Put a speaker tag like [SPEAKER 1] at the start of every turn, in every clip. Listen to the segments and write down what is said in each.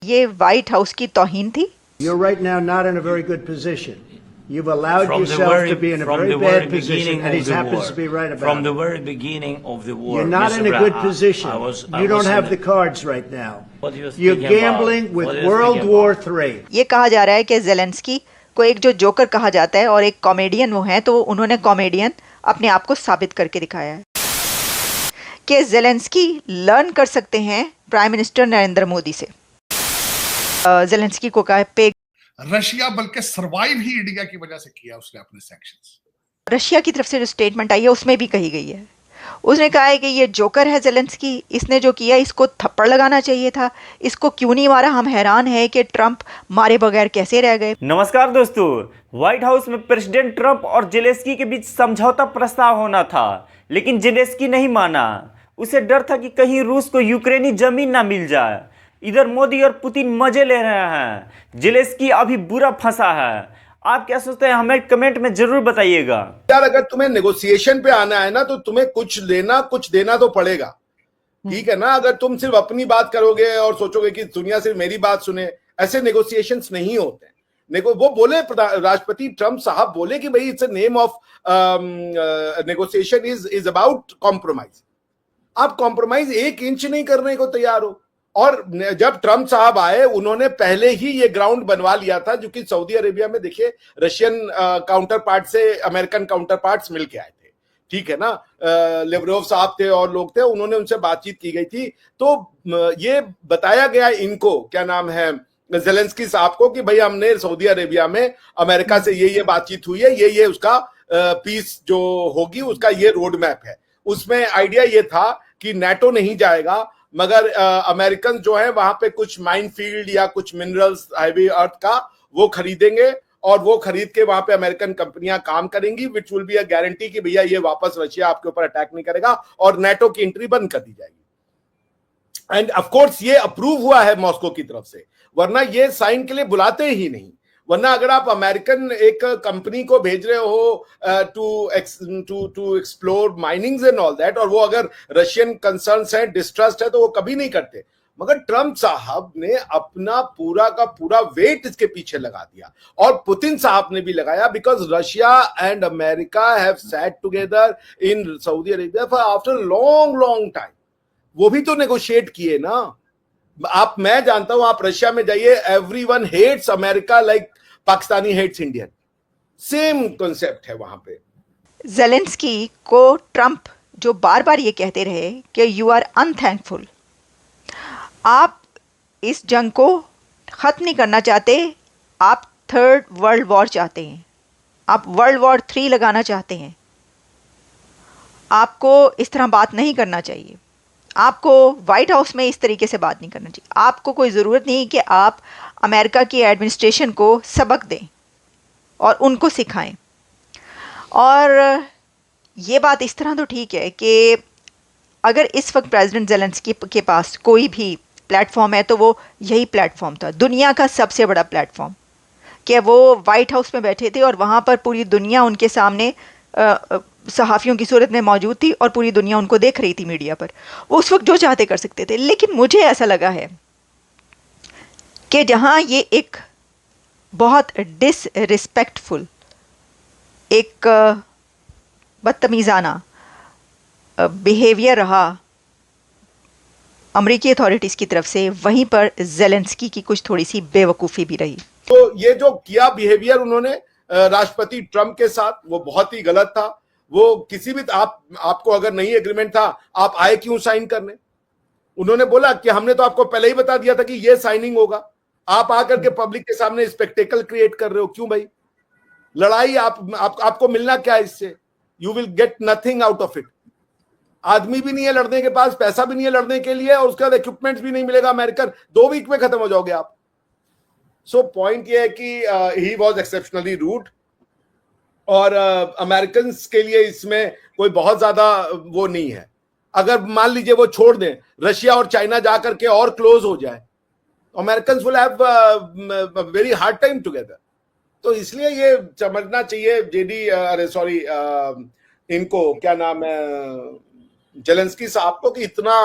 [SPEAKER 1] ये white house की तौहीन थी।
[SPEAKER 2] You're right now not in a very good position. You've allowed yourself to be in a very bad position, and he happens to be right about
[SPEAKER 3] From the
[SPEAKER 2] it.
[SPEAKER 3] very beginning of the war,
[SPEAKER 2] You're not in a good position. You don't have the cards right now.
[SPEAKER 3] What are you
[SPEAKER 2] You're
[SPEAKER 3] speaking
[SPEAKER 2] gambling
[SPEAKER 3] about?
[SPEAKER 2] with
[SPEAKER 3] What are you
[SPEAKER 2] World
[SPEAKER 3] speaking
[SPEAKER 2] War
[SPEAKER 3] about?
[SPEAKER 2] III.
[SPEAKER 1] ये कहा जा रहा है कि Zelensky को एक जो joker कहा जाता है और एक कॉमेडियन वो हैं, तो उन्होंने कॉमेडियन अपने आप को साबित करके दिखाया है कि जेलेंस्की लर्न कर सकते हैं प्राइम मिनिस्टर नरेंद्र मोदी से। जेलेंस्की को कहा पे
[SPEAKER 4] रशिया बल्कि सरवाइव ही इंडिया की वजह से किया उसने अपने सैंक्शंस।
[SPEAKER 1] रशिया की तरफ से जो स्टेटमेंट आई है उसमें भी कही गई है, उसने कहा है कि ये जोकर है जेलेंस्की, इसने जो किया इसको थप्पड़ लगाना चाहिए था, इसको क्यों नहीं मारा। हम हैरान है कि ट्रंप मारे बगैर कैसे रह गए।
[SPEAKER 5] नमस्कार दोस्तों, व्हाइट हाउस में प्रेसिडेंट ट्रंप और जेलेंस्की के बीच समझौता प्रस्ताव होना था, लेकिन जेलेंस्की नहीं माना। उसे डर था कि कहीं रूस को यूक्रेनी जमीन ना मिल जाए। इधर मोदी और पुतिन मजे ले रहे हैं, जेलेंस्की अभी बुरा फंसा है। आप क्या सोचते हैं, हमें कमेंट में जरूर बताइएगा।
[SPEAKER 6] यार अगर तुम्हें नेगोशिएशन पे आना है ना, तो तुम्हें कुछ लेना कुछ देना तो पड़ेगा, ठीक है ना। अगर तुम सिर्फ अपनी बात करोगे और सोचोगे कि दुनिया सिर्फ मेरी बात सुने, ऐसे नेगोशिएशंस नहीं होते। वो बोले, राष्ट्रपति ट्रंप साहब बोले कि भाई it's a name of negotiation is about compromise. आप कॉम्प्रोमाइज 1 इंच नहीं करने को तैयार हो। और जब ट्रंप साहब आए, उन्होंने पहले ही ये ग्राउंड बनवा लिया था, जो कि सऊदी अरेबिया में देखिए रशियन काउंटर पार्ट से अमेरिकन काउंटर पार्ट्स मिलके आए थे, ठीक है ना। लेवरोव साहब थे और लोग थे, उन्होंने उनसे बातचीत की गई थी। तो ये बताया गया इनको, क्या नाम है, जेलेंस्की साहब को, कि भाई हमने सऊदी अरेबिया में अमेरिका से ये बातचीत हुई है, ये उसका पीस जो होगी उसका ये रोड मैप है। उसमें आइडिया ये था कि नाटो नहीं जाएगा, मगर अमेरिकन जो है वहां पे कुछ माइनफील्ड या कुछ मिनरल्स हैवी अर्थ का वो खरीदेंगे, और वो खरीद के वहां पे अमेरिकन कंपनियां काम करेंगी, which will be a guarantee कि भैया ये वापस रशिया आपके ऊपर अटैक नहीं करेगा, और नाटो की एंट्री बंद कर दी जाएगी। एंड ऑफ कोर्स ये अप्रूव हुआ है मॉस्को की तरफ से, वरना ये साइन के लिए बुलाते ही नहीं। वरना अगर आप अमेरिकन एक कंपनी को भेज रहे हो to explore minings and all that, और वो अगर रशियन कंसर्न्स है, डिस्ट्रस्ट है, तो वो कभी नहीं करते। मगर ट्रंप साहब ने अपना पूरा का पूरा वेट इसके पीछे लगा दिया, और पुतिन साहब ने भी लगाया, because Russia and America have sat together in Saudi Arabia for after long time. वो भी तो नेगोशिएट किए ना। मैं जानता हूं, आप रशिया में जाइए, everyone hates America like Pakistani hates Indian, same concept है वहां पे।
[SPEAKER 1] जेलेंस्की को ट्रंप जो बार बार ये कहते रहे कि यू आर अनथैंकफुल, आप इस जंग को ख़त्म नहीं करना चाहते, आप 3rd वर्ल्ड वॉर चाहते हैं, आप वर्ल्ड वॉर 3 लगाना चाहते हैं। आपको इस तरह बात नहीं करना चाहिए, आपको वाइट हाउस में इस तरीके से बात नहीं करना चाहिए। आपको कोई ज़रूरत नहीं कि आप अमेरिका की एडमिनिस्ट्रेशन को सबक दें और उनको सिखाएं। और ये बात इस तरह तो ठीक है कि अगर इस वक्त प्रेसिडेंट जेलेंस्की के पास कोई भी प्लेटफॉर्म है तो वो यही प्लेटफॉर्म था, दुनिया का सबसे बड़ा प्लेटफॉर्म, कि वो वाइट हाउस में बैठे थे और वहाँ पर पूरी दुनिया उनके सामने सहाफ़ियों की सूरत में मौजूद थी और पूरी दुनिया उनको देख रही थी मीडिया पर। वो उस वक्त जो चाहते कर सकते थे। लेकिन मुझे ऐसा लगा है कि जहाँ ये एक बहुत डिसरिस्पेक्टफुल, एक बदतमीज़ाना बिहेवियर रहा अमेरिकी अथॉरिटीज़ की तरफ से, वहीं पर जेलेंस्की की कुछ थोड़ी सी बेवकूफ़ी भी रही।
[SPEAKER 6] तो ये जो किया बिहेवियर उन्होंने राष्ट्रपति ट्रंप के साथ, वो बहुत ही गलत था। वो किसी भी आपको अगर नहीं एग्रीमेंट था, आप आए क्यों साइन करने। उन्होंने बोला कि हमने तो आपको पहले ही बता दिया था कि ये साइनिंग होगा, आप आकर के पब्लिक के सामने स्पेक्टेकल क्रिएट कर रहे हो, क्यों भाई। लड़ाई आपको मिलना क्या है इससे, you will get nothing out of it. आदमी भी नहीं है लड़ने के पास, पैसा भी नहीं है लड़ने के लिए, और उसके बाद इक्विपमेंट्स भी नहीं मिलेगा अमेरिकन, 2 वीक में खत्म हो जाओगे आप। सो पॉइंट ये है कि ही वॉज एक्सेप्शनली रूड, और अमेरिकन के लिए इसमें कोई बहुत ज्यादा वो नहीं है। अगर मान लीजिए वो छोड़ दें, रशिया और चाइना जाकर के और क्लोज हो जाए, American will have very hard time together. तो इसलिए ये समझना चाहिए जेडी, अरे सॉरी, इनको क्या नाम है, जेलेंस्की साहब को, कि इतना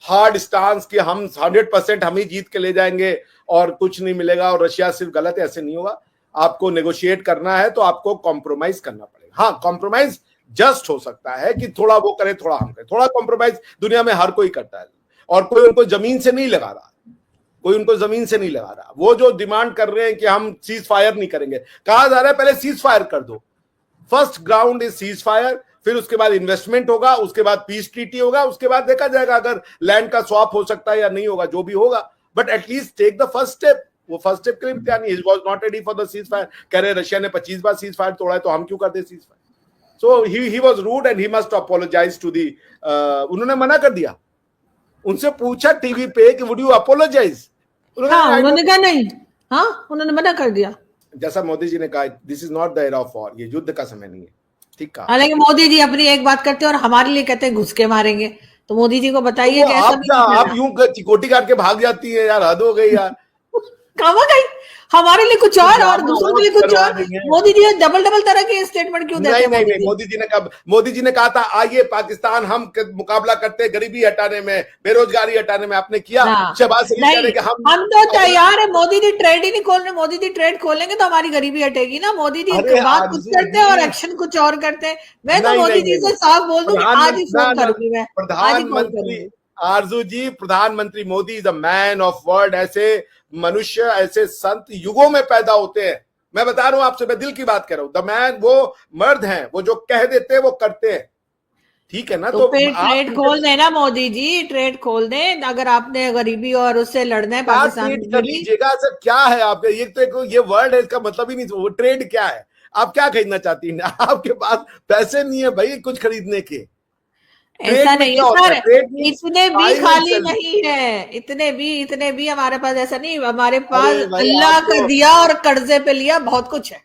[SPEAKER 6] हार्ड स्टांस कि हम 100% हम ही जीत के ले जाएंगे और कुछ नहीं मिलेगा और रशिया सिर्फ गलत है, ऐसे नहीं होगा। आपको नेगोशिएट करना है तो आपको कॉम्प्रोमाइज करना पड़ेगा। हाँ, कॉम्प्रोमाइज जस्ट हो सकता है कि थोड़ा वो करे थोड़ा हम करें, थोड़ा कॉम्प्रोमाइज दुनिया में हर कोई करता है और कोई उनको जमीन से नहीं लगा रहा, कोई उनको जमीन से नहीं लगा रहा। वो जो डिमांड कर रहे हैं कि हम सीज फायर नहीं करेंगे, कहा जा रहा है पहले सीज फायर कर दो, first ground is cease fire, फिर उसके बाद इन्वेस्टमेंट होगा, उसके बाद पीस ट्रीटी होगा, उसके बाद देखा जाएगा अगर लैंड का स्वैप हो सकता है या नहीं होगा, जो भी होगा, but at least take the first step. वो फर्स्ट स्टेप के लिए तैयार नहीं, was not ready for the ceasefire. कह रहे रशिया ने 25 बार सीज फायर तोड़ा है तो हम क्यों कर दे cease fire. So he was rude and he must apologise to the, उन्होंने मना कर दिया। उनसे पूछा टीवी पे कि वुड यू अपोलोजाइज,
[SPEAKER 3] उन्होंने कहा नहीं, हाँ उन्होंने मना कर दिया।
[SPEAKER 6] जैसा मोदी जी ने कहा, this is not the era of war, ये युद्ध का समय नहीं है। ठीक कहा।
[SPEAKER 3] हालांकि मोदी जी अपनी एक बात करते हैं और हमारे लिए कहते हैं घुस के मारेंगे, तो मोदी जी को बताइए कि
[SPEAKER 6] आप यूं चिकोटी काट के भाग जाती है यार, हद हो गई यार।
[SPEAKER 3] कहाँ गई, हमारे लिए कुछ और दूसरों के लिए कुछ और। मोदी जी डबल तरह के स्टेटमेंट क्यों देते हैं?
[SPEAKER 6] नहीं, मोदी जी ने कहा था आइए पाकिस्तान हम मुकाबला करते हैं गरीबी हटाने में, बेरोजगारी हटाने में। आपने किया शहबाज शरीफ,
[SPEAKER 3] हम तो तैयार है। मोदी जी ट्रेड ही नहीं खोल रहे, मोदी जी ट्रेड खोलेंगे तो हमारी गरीबी हटेगी ना। मोदी जी बात कुछ करते हैं और एक्शन कुछ और करते हैं। मैं तो मोदी जी से साफ बोल दूं, आज ही फोन करूंगी मैं,
[SPEAKER 6] प्रधानमंत्री आरजू जी, प्रधानमंत्री Modi is a man of word. ऐसे मनुष्य, ऐसे संत युगों में पैदा होते हैं। मैं बता रहा हूं आपसे, मैं दिल की बात कर रहा हूं। द मैन, वो मर्द हैं, वो जो कह देते हैं वो करते हैं। ठीक है ना? तो
[SPEAKER 3] ट्रेड खोल दें ना मोदी जी, ट्रेड खोल दें। अगर आपने गरीबी और उससे लड़ना है पाकिस्तान
[SPEAKER 6] कर लीजिएगा। सर क्या है आपके, ये तो ये वर्ड है, इसका मतलब ही नहीं। वो ट्रेड क्या है? आप क्या खरीदना चाहती हैं? आपके पास पैसे नहीं है भाई कुछ खरीदने के।
[SPEAKER 3] ऐसा नहीं है सर, इतने भी खाली नहीं है, इतने भी हमारे पास ऐसा नहीं। हमारे पास अल्लाह का दिया और कर्जे पे लिया बहुत कुछ है।